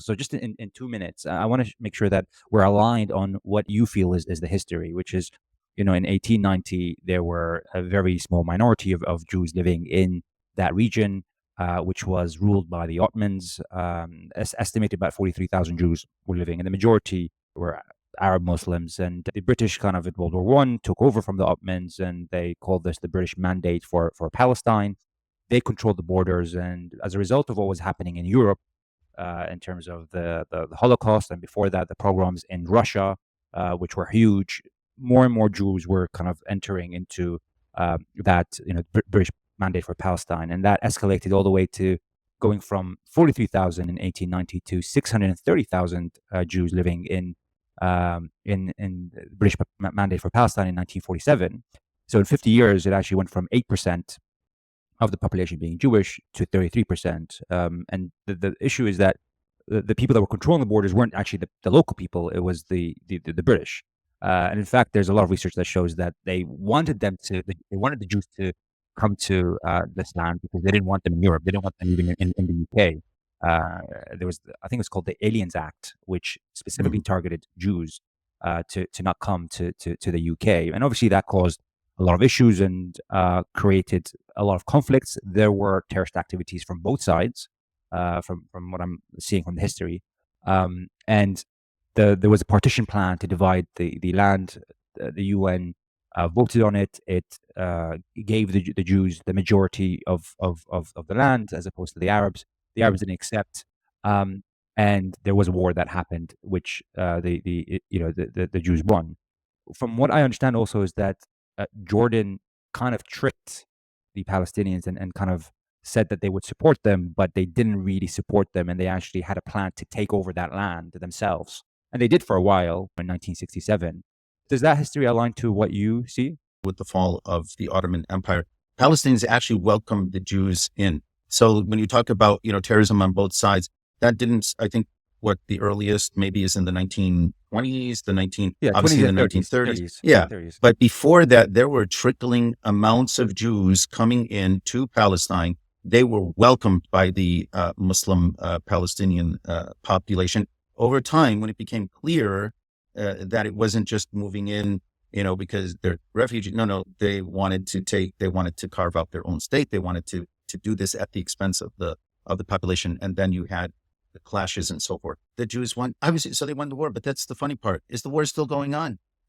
So just in 2 minutes, I want to make sure that we're aligned on what you feel is the history, which is, in 1890, there were a very small minority of Jews living in that region, which was ruled by the Ottomans. Estimated about 43,000 Jews were living, and the majority were Arab Muslims. And the British kind of in World War One took over from the Ottomans, and they called this the British Mandate for Palestine. They controlled the borders, and as a result of what was happening in Europe, in terms of the Holocaust, and before that, the pogroms in Russia, which were huge, more and more Jews were kind of entering into that British Mandate for Palestine, and that escalated all the way to going from 43,000 in 1890 to 630,000 Jews living in British Mandate for Palestine in 1947. So in 50 years, it actually went from 8% of the population being Jewish to 33%. And the issue is that the people that were controlling the borders weren't actually the local people; it was the British. And in fact, there's a lot of research that shows that they wanted the Jews to come to this land because they didn't want them in Europe. They didn't want them even in the UK. There was, I think it was called the Aliens Act, which specifically targeted Jews to not come to the UK. And obviously that caused a lot of issues and created a lot of conflicts. There were terrorist activities from both sides, from what I'm seeing from the history. And there was a partition plan to divide the land. The UN voted on it. It gave the Jews the majority of the land as opposed to the Arabs. The Arabs didn't accept, and there was a war that happened, which the Jews won. From what I understand, also is that Jordan kind of tricked the Palestinians and kind of said that they would support them, but they didn't really support them, and they actually had a plan to take over that land themselves, and they did for a while in 1967. Does that history align to what you see? With the fall of the Ottoman Empire, Palestinians actually welcomed the Jews in. So when you talk about, terrorism on both sides, that didn't, I think what the earliest maybe is in the 1920s, obviously 20s the and 1930s. Yeah. 30s. But before that, there were trickling amounts of Jews coming in to Palestine. They were welcomed by the Muslim Palestinian population. Over time, when it became clear that it wasn't just moving in, because they're refugees. No, they wanted to carve out their own state. They wanted to do this at the expense of the population. And then you had the clashes and so forth. The Jews won, obviously, so they won the war. But that's the funny part, is the war is still going on.